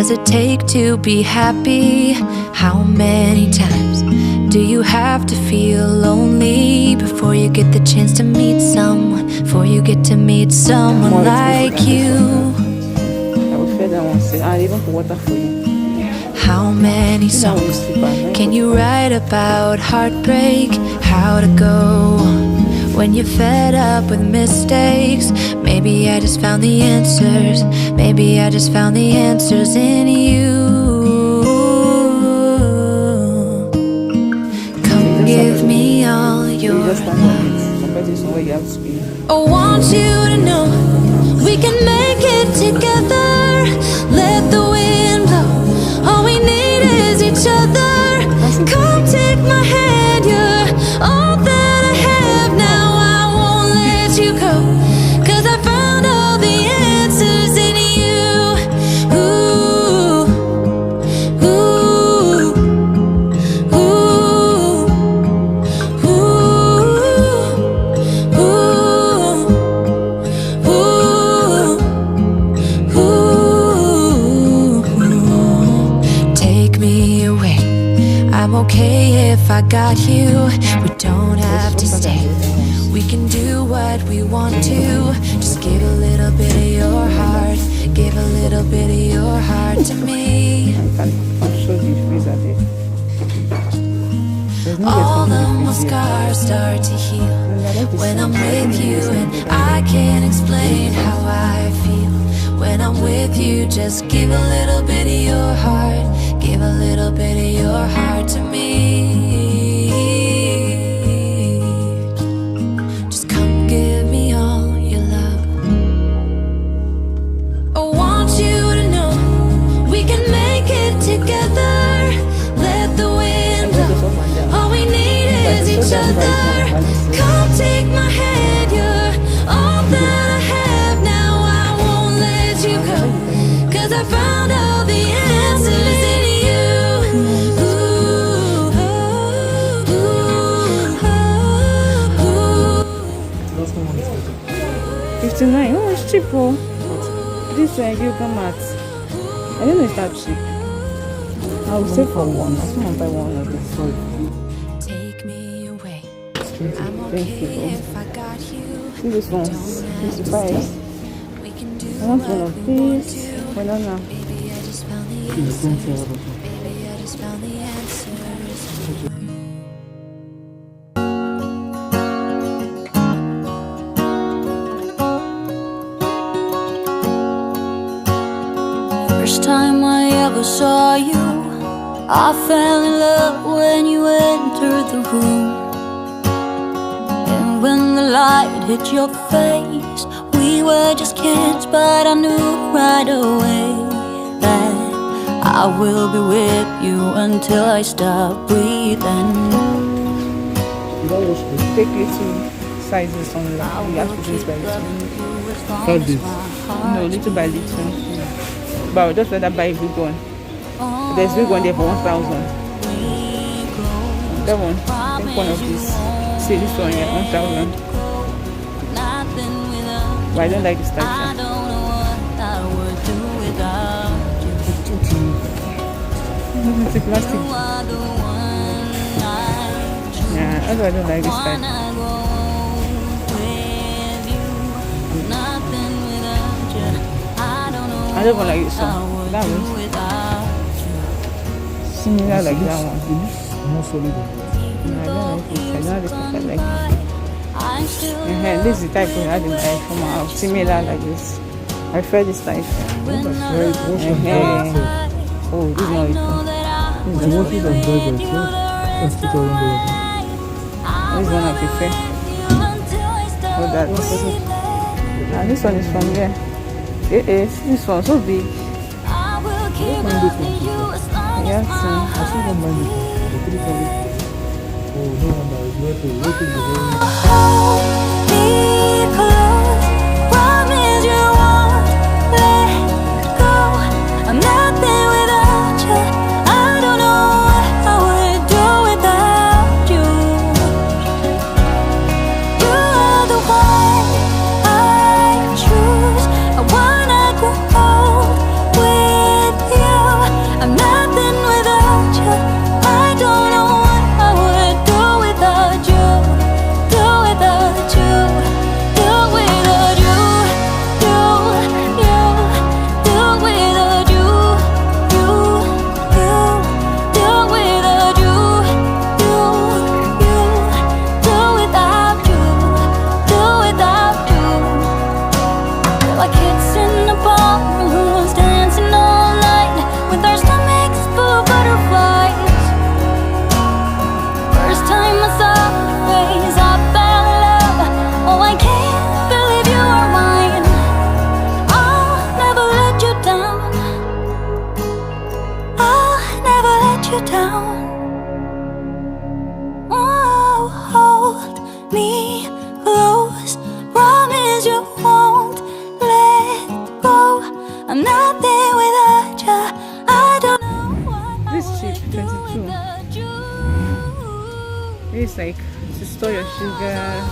does it take to be happy? How many times do you have to feel lonely before you get the chance to meet someone? Before you get to meet someone like you? I will feed that one. I'll even put water for you. How many songs can you write about heartbreak? How to go when you're fed up with mistakes? Maybe I just found the answers. Maybe I just found the answers in you. Come give me all your love. I want you to know we can make it together. Let the wind blow. All we need is each other. Come take my hand, you're all that I have now. I won't let you go, 'cause I found all the answers in you. Ooh, ooh, ooh, ooh, ooh, ooh. Take me away. I'm okay if I got you. We don't have to stay. We can do what we want to. Just give a little bit of your heart. Give a little bit of your heart to me. All of my scars start to heal when I'm with you, and I can't explain how I feel when I'm with you. Just give a little bit of your heart. Give a little bit of your heart to me. Just come give me all your love. I want you to know we can make it together. Let the wind blow. All we need is each other. Come take my hand, you're all that I have now. I won't let you go, 'cause I found all the answers in you. Ooh, ooh, ooh. 59. Oh, it's cheap. Oh. This yoga mat. I don't know if that's cheap. I will say for one. I still want to buy one of this. Take me away. I'm Thank you. okay if I got you. See this one. Don't 55. We can do I want one what of we want these. to. Banana. Baby, I just found the answers. Baby, I just found the answers. First time I ever saw you, I fell in love when you entered the room. And when the light hit your face, we were just kids, but I knew right away that I will be with you until I stop breathing. Take little sizes on the you have to do this by little. Cut this. No, little by little. But I'll just let that buy a big one. There's big one there for 1,000. That one, I think one of these. See this one here, 1,000. But I don't like this type. It's a plastic. Yeah, I don't like this type. I don't like this one. That one. Similar like that one. More solid. I don't like it. I don't like it. I like it. This is the type we had in my from our similar like this. I prefer this type. That's right. Wash and dry. Oh, this is not it. The washes and dry by itself. Let's put all in there. This one I prefer. Oh, that. And this one is from here. This one so big. Yes. I still don't mind it. The 3 Oh, no wonder. You have to wait in the very... Hold me close, promise you won't let go. I'm nothing without you. I don't know what I would do without you. You are the one I choose. I wanna grow old with you. place like to store your sugar.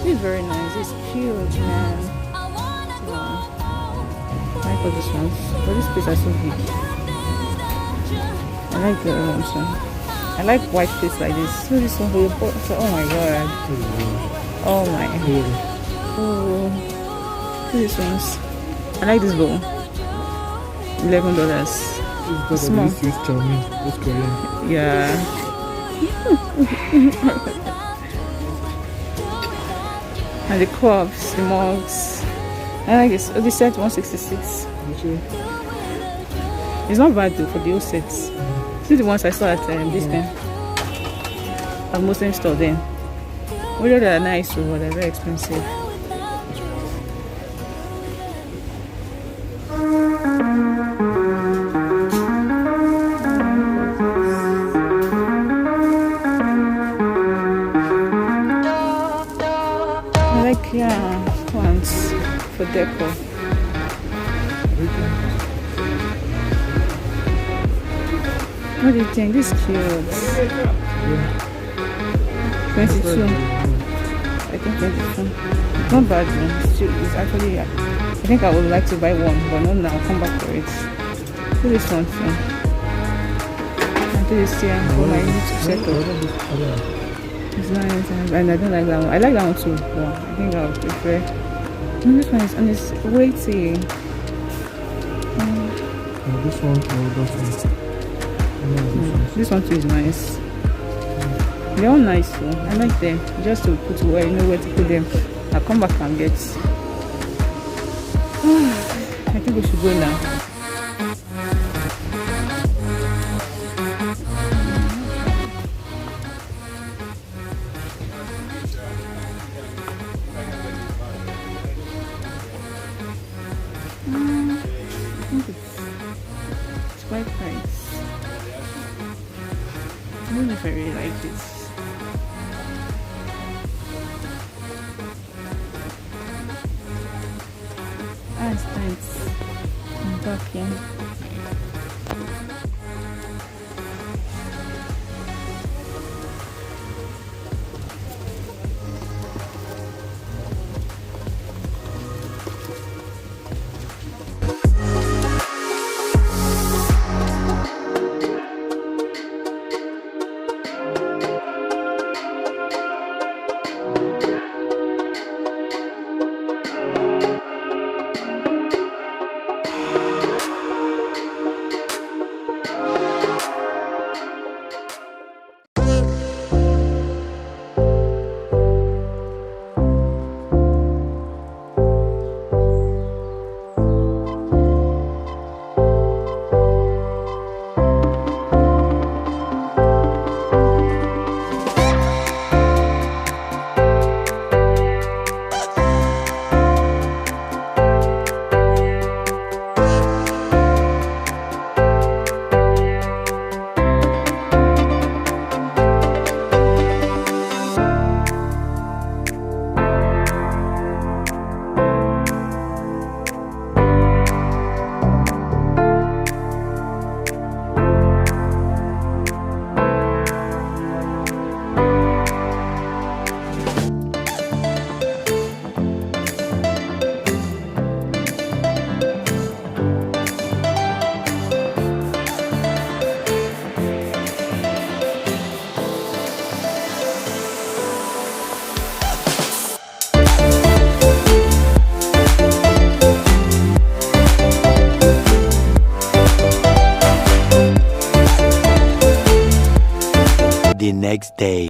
This is very nice. It's cute, man. Wow. I like all these ones. But this place are so big. I like the ones. I like white place like this. So this one for your pot. Oh my god. Oh my. Oh. See these ones. I like this bowl. $11. Small. It's Korean. Yeah. And the cups, the mugs. I like this. Oh, this set 166. It's not bad though for the old sets. See the ones I saw at this thing. At Muslim store then. Whether they are nice or they're very expensive. Yeah, plants for decor. What do you think? This is cute. 22. I think 22. Not bad. It's actually. I think I would like to buy one, but not now. I'll come back for it. Do this one too. And do this here for my YouTube setup. It's nice, and I don't like that one. I like that one too, but I think I would prefer. This one is, and it's weighty. This one or that one? This one too is nice. They're all nice too. I like them. Just to put where you know where to put them. I'll come back and get. I think we should go now. It's quite nice. I don't know if I really like this. It's nice. I'm back here. The next day.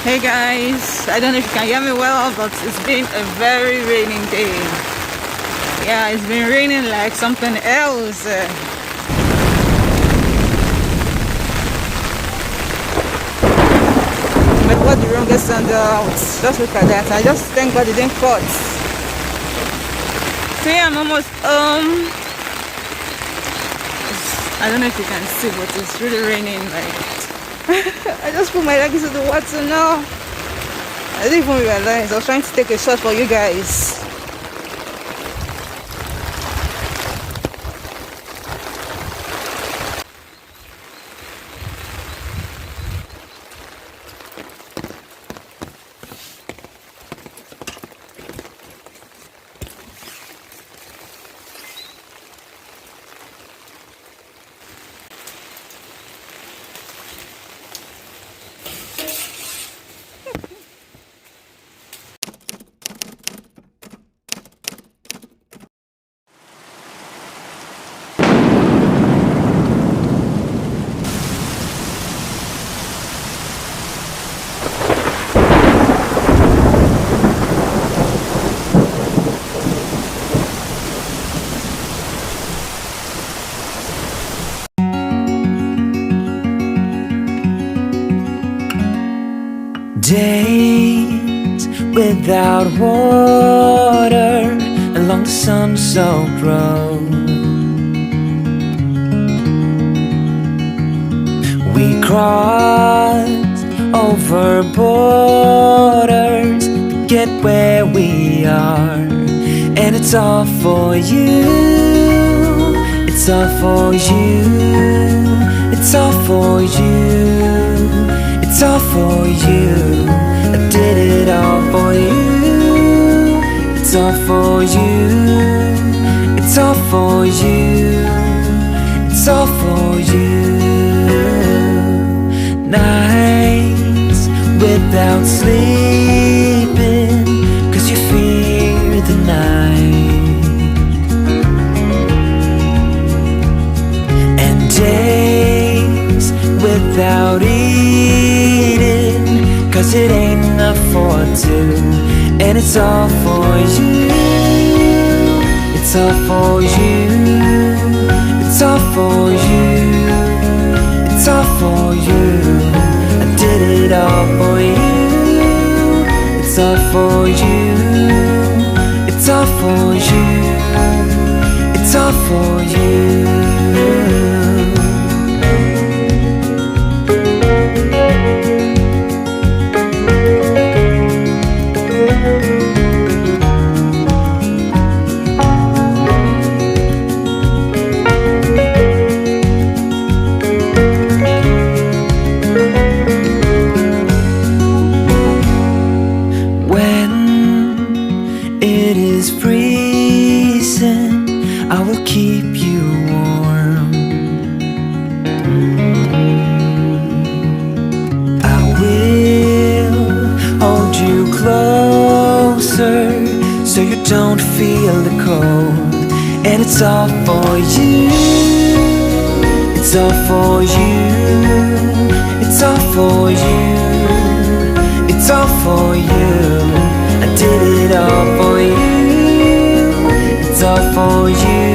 Hey guys, I don't know if you can hear me well, but it's been a very raining day. Yeah, it's been raining like something else. But what the wrong sandals? Just look at that. I just thank God it didn't cut. So yeah, I'm almost I don't know if you can see, but it's really raining. Like I just put my leg into the water now. I didn't even realize. I was trying to take a shot for you guys. Days without water along the sun-soaked road. We crossed over borders to get where we are, and it's all for you. It's all for you. It's all for you. It's all for you. I did it all for you. It's all for you. It's all for you. It's all for you. Nights without sleeping 'cause you fear the night, and days without eating 'cause it ain't enough for two, and it's all for you. It's all for you. It's all for you. It's all for you. I did it all for you. It's all for you. It's all for you. It's all for you. I will keep you warm. I will hold you closer so you don't feel the cold, and it's all for you. It's all for you. It's all for you. It's all for you. I did it all for you. It's all for you.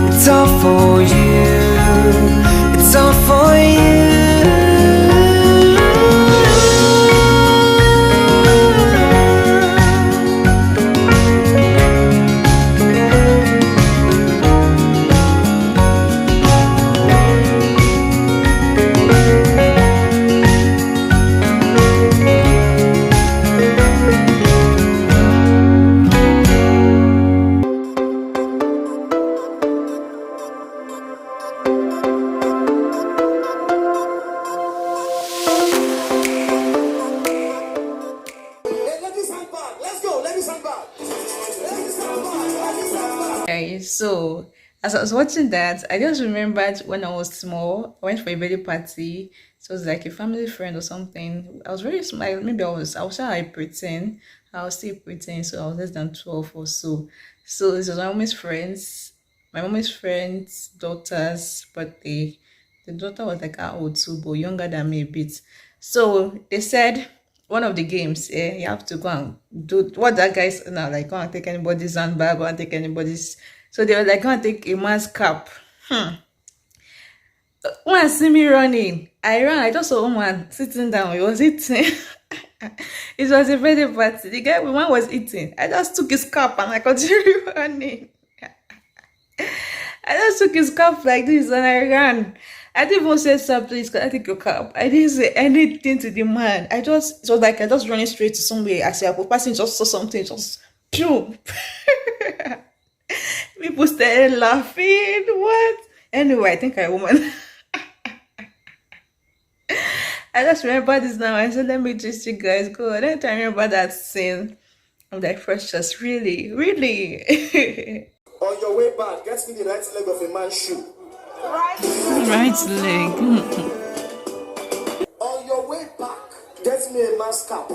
It's all for you. It's all for you. Guys, so as I was watching that, I just remembered when I was small, I went for a birthday party. So it was like a family friend or something. I was very small. Maybe I was sure I pretend. I was still pretend, so I was less than 12 or so. So this was my mommy's friend's daughter's birthday. The daughter was like how old too, but younger than me a bit. So they said one of the games, you have to go and do what that guy's now, like go and take anybody's handbag, go and take anybody's. So they were like, go and take a man's cap. When I see me running, I ran. I just saw one sitting down. He was eating. It was a birthday party. The guy, when was eating, I just took his cup and I continued running. I just took his cup like this and I ran. I didn't even say, "Sir, please, can I take your cup?" I didn't say anything to the man. It was like I just running straight to somewhere. I said, I was passing, just saw something, just pew. People started laughing. What? Anyway, I think I woman. I just remember this now. I said, let me just you guys go. And then I remember that scene. I'm like, Precious, really, really. On your way back, get me the right leg of a man's shoe. Right leg. On your way back, get me a man's cap.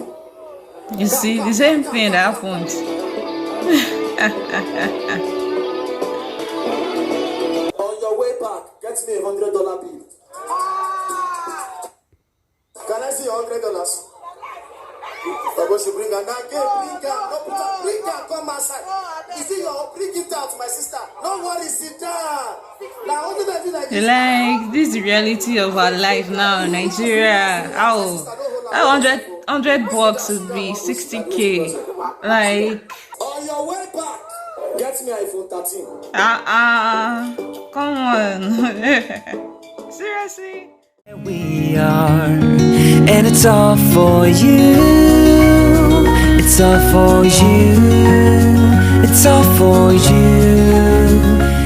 You see, the same thing happened. On your way back, get me $100 bill. Can I see $100? I'm going to bring her now. Bring her, come outside. Is it your? Bring it out, my sister. No worry, sit down. Now, what did I do like this? Like, this is the reality of our life now in Nigeria. How 100 bucks would be 60K. Like, On your way back, get me iPhone 13. come on. Seriously? We are, and it's all for you. It's all for you. It's all for you.